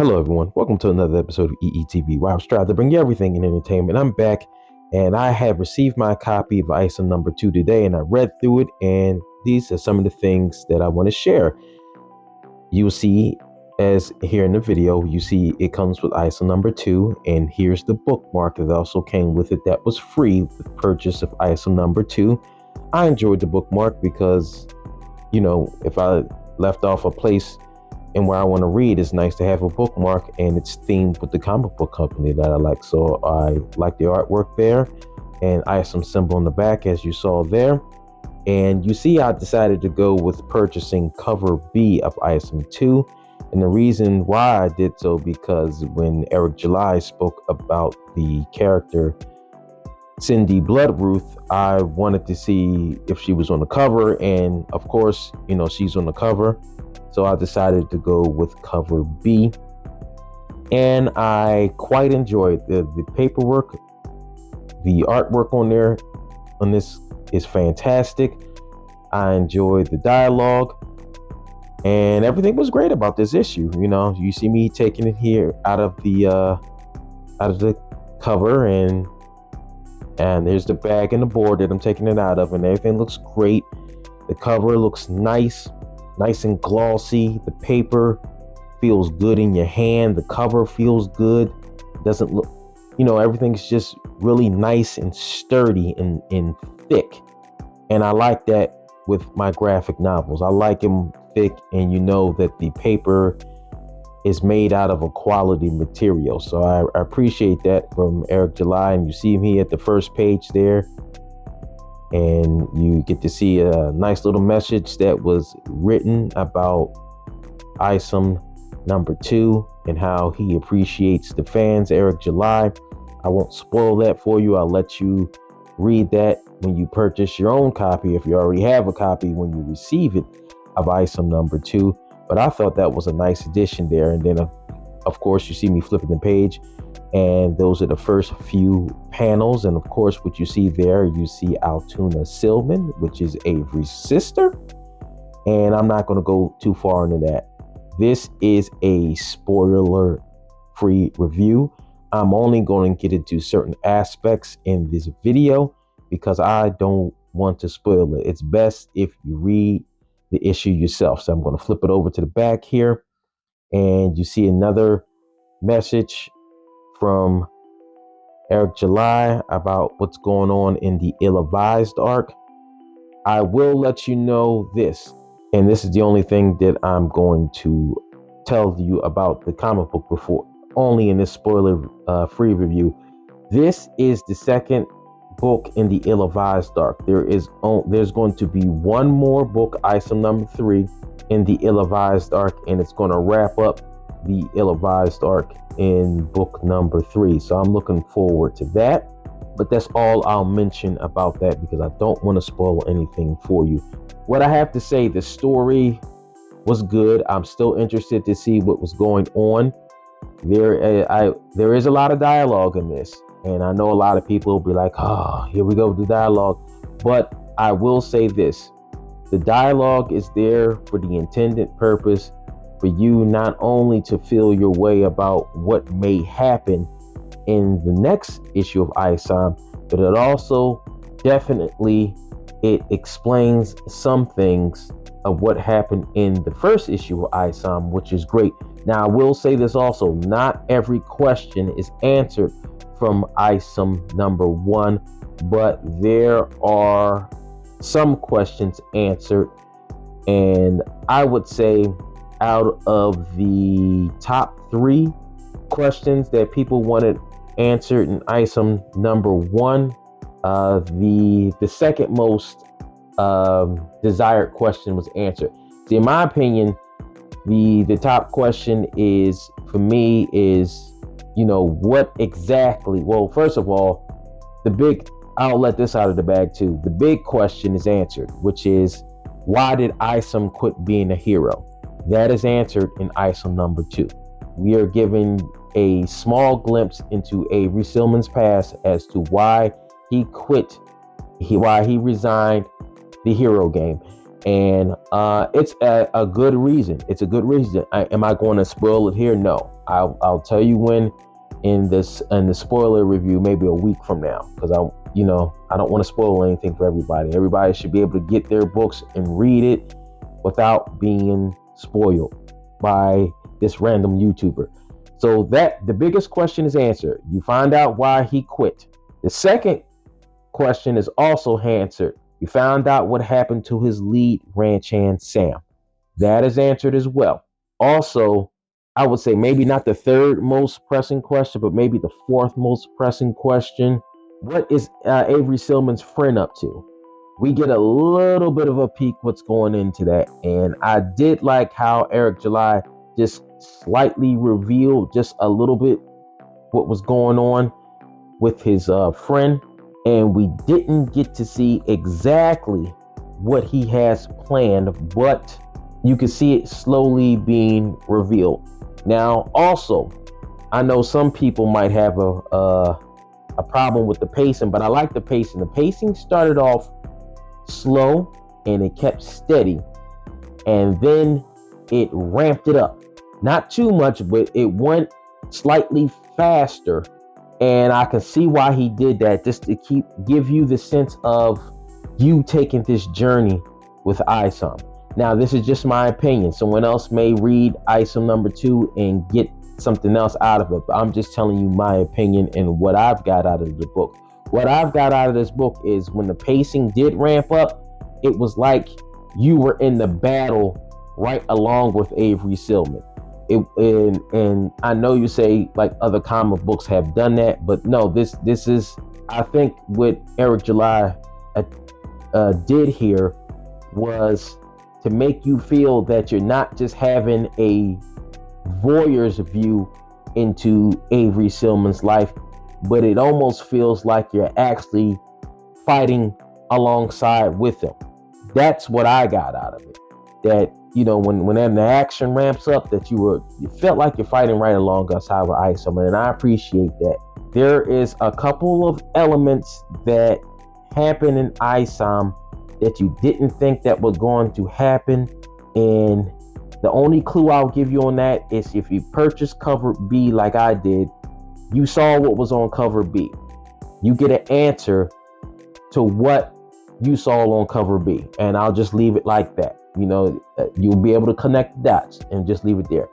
Hello, everyone. Welcome to another episode of EETV, where I strive to bring you everything in entertainment. I'm back, and I have received my copy of Isom number 2 today, and I read through it, and these are some of the things that I want to share. You will see, as here in the video, you see it comes with Isom number 2, and here's the bookmark that also came with it that was free with purchase of Isom number 2. I enjoyed the bookmark because, if I left off a place and where I want to read, it's nice to have a bookmark, and it's themed with the comic book company that I like. So I like the artwork there, and Isom symbol in the back, as you saw there. And you see, I decided to go with purchasing cover B of Isom 2. And the reason why I did so, because when Eric July spoke about the character Cindy Bloodruth, I wanted to see if she was on the cover, and of course, she's on the cover. So I decided to go with cover B, and I quite enjoyed the paperwork. The artwork on this is fantastic. I enjoyed the dialogue, and everything was great about this issue. You see me taking it here out of the cover, and there's the bag and the board that I'm taking it out of, and everything looks great. The cover looks nice and glossy. The paper feels good in your hand. The cover feels good. It doesn't look, everything's just really nice and sturdy and thick. And I like that with my graphic novels. I like them thick, and that the paper is made out of a quality material. So I appreciate that from Eric July. And you see me at the first page there, and you get to see a nice little message that was written about Isom number 2 and how he appreciates the fans, Eric July. I won't spoil that for you. I'll let you read that when you purchase your own copy, if you already have a copy, when you receive it, of Isom number 2. But I thought that was a nice addition there. And then, of course, you see me flipping the page, and those are the first few panels. And of course, what you see there, you see Altoona Silman, which is Avery's sister. And I'm not going to go too far into that. This is a spoiler-free review. I'm only going to get into certain aspects in this video because I don't want to spoil it. It's best if you read the issue yourself. So I'm going to flip it over to the back here, and you see another message from Eric July about what's going on in the ill-advised arc. I will let you know this, and this is the only thing that I'm going to tell you about the comic book before, only in this spoiler-free review. This is the second book in the ill-advised arc. There's going to be one more book, Isom number 3, in the ill-advised arc, and it's going to wrap up the ill-advised arc in book number 3. So I'm looking forward to that. But that's all I'll mention about that, because I don't want to spoil anything for you. What I have to say, the story was good. I'm still interested to see what was going on. There is a lot of dialogue in this, and I know a lot of people will be like, oh, here we go with the dialogue. But I will say this: the dialogue is there for the intended purpose for you not only to feel your way about what may happen in the next issue of Isom, but it also definitely explains some things of what happened in the first issue of Isom, which is great. Now, I will say this also: not every question is answered from Isom number 1, but there are some questions answered. And I would say out of the top 3 questions that people wanted answered in Isom number 1, the second most desired question was answered. See, in my opinion, the top question is, for me, is, what exactly? Well, first of all, I'll let this out of the bag too. The big question is answered, which is, why did Isom quit being a hero? That is answered in Isom number 2. We are given a small glimpse into Avery Silman's past as to why he quit, why he resigned the hero game. And it's a good reason. It's a good reason. Am I going to spoil it here? No. I'll tell you when in the spoiler review, maybe a week from now, because I don't want to spoil anything for everybody. Everybody should be able to get their books and read it without being spoiled by this random YouTuber. So that the biggest question is answered. You find out why he quit. The second question is also answered. You found out what happened to his lead ranch hand, Sam. That is answered as well. Also, I would say maybe not the third most pressing question, but maybe the fourth most pressing question. What is Avery Silman's friend up to? We get a little bit of a peek what's going into that. And I did like how Eric July just slightly revealed just a little bit what was going on with his friend. And we didn't get to see exactly what he has planned, but you can see it slowly being revealed. Now, also, I know some people might have a problem with the pacing, but I like the pacing. The pacing started off slow and it kept steady, and then it ramped it up. Not too much, but it went slightly faster. And I can see why he did that, just to give you the sense of you taking this journey with Isom. Now, this is just my opinion. Someone else may read Isom number 2 and get something else out of it. But I'm just telling you my opinion and what I've got out of the book. What I've got out of this book is when the pacing did ramp up, it was like you were in the battle right along with Avery Silman. And I know you say like other comic books have done that, but no, this is, I think what Eric July did here was to make you feel that you're not just having a voyeur's view into Avery Silman's life, but it almost feels like you're actually fighting alongside with him. That's what I got out of it. That, when the action ramps up, that you felt like you're fighting right alongside with Isom, and I appreciate that. There is a couple of elements that happen in Isom that you didn't think that was going to happen, and the only clue I'll give you on that is if you purchase cover B like I did, you saw what was on cover B. You get an answer to what you saw on cover B, and I'll just leave it like that. You'll be able to connect the dots and just leave it there.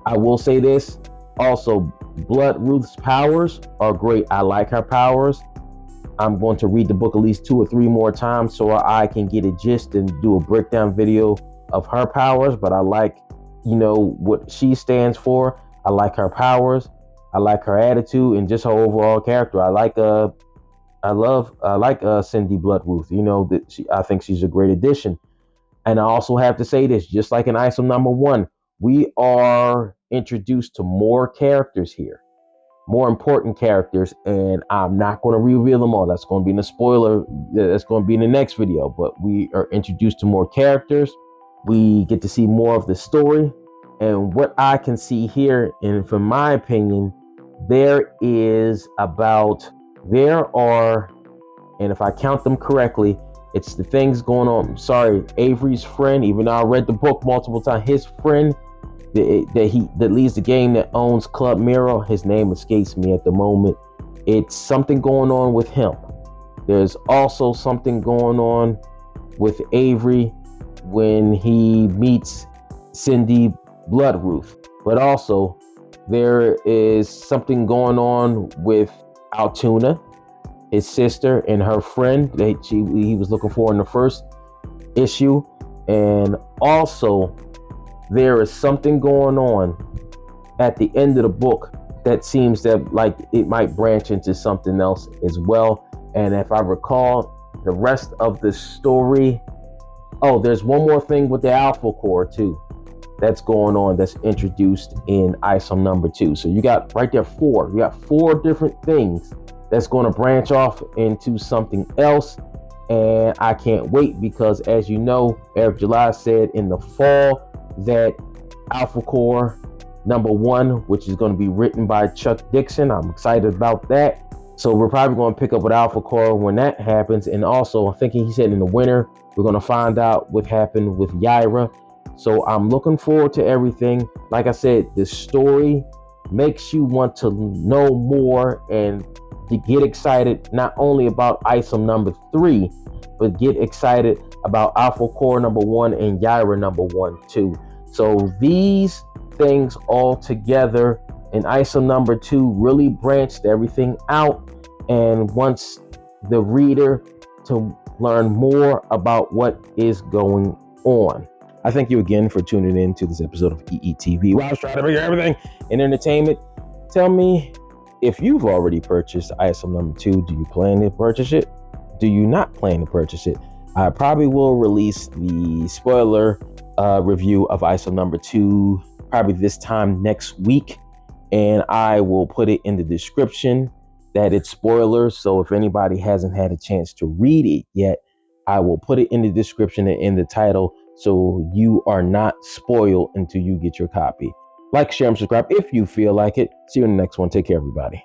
I will say this also, Blood Ruth's powers are great. I like her powers. I'm going to read the book at least 2 or 3 more times so I can get a gist and do a breakdown video of her powers. But I like, what she stands for. I like her powers. I like her attitude and just her overall character. I like Cindy Blood Ruth. I think she's a great addition. And I also have to say this, just like in Isom number 1, we are introduced to more characters here, more important characters, and I'm not going to reveal them all. That's going to be in the spoiler. That's going to be in the next video. But we are introduced to more characters. We get to see more of the story. And what I can see here, and from my opinion, there are, and if I count them correctly, it's the things going on. Sorry, Avery's friend, even though I read the book multiple times, his friend that leads the game, that owns Club Miro, his name escapes me at the moment. It's something going on with him. There's also something going on with Avery when he meets Cindy Blood Ruth. But also there is something going on with Altoona, his sister, and her friend that he was looking for in the first issue. And also there is something going on at the end of the book that seems that like it might branch into something else as well. And if I recall the rest of the story, there's one more thing with the Alpha Core too that's going on, that's introduced in Isom number 2. So you got right there 4. You got 4 different things that's going to branch off into something else. And I can't wait because, as you know, Eric July said in the fall that Alpha Core number 1, which is going to be written by Chuck Dixon. I'm excited about that. So we're probably going to pick up with Alpha Core when that happens. And also, I'm thinking he said in the winter, we're going to find out what happened with Yaira. So I'm looking forward to everything. Like I said, this story makes you want to know more and to get excited not only about Isom number 3, but get excited about Alpha Core number 1 and Yaira number 1 too. So these things all together in Isom number 2 really branched everything out and wants the reader to learn more about what is going on. I thank you again for tuning in to this episode of EETV, where I was trying to figure everything in entertainment. Tell me if you've already purchased Isom number 2. Do you plan to purchase it? Do you not plan to purchase it? I probably will release the spoiler review of Isom number 2 probably this time next week, and I will put it in the description that it's spoilers. So if anybody hasn't had a chance to read it yet, I will put it in the description and in the title so you are not spoiled until you get your copy. Like, share, and subscribe if you feel like it. See you in the next one. Take care, everybody.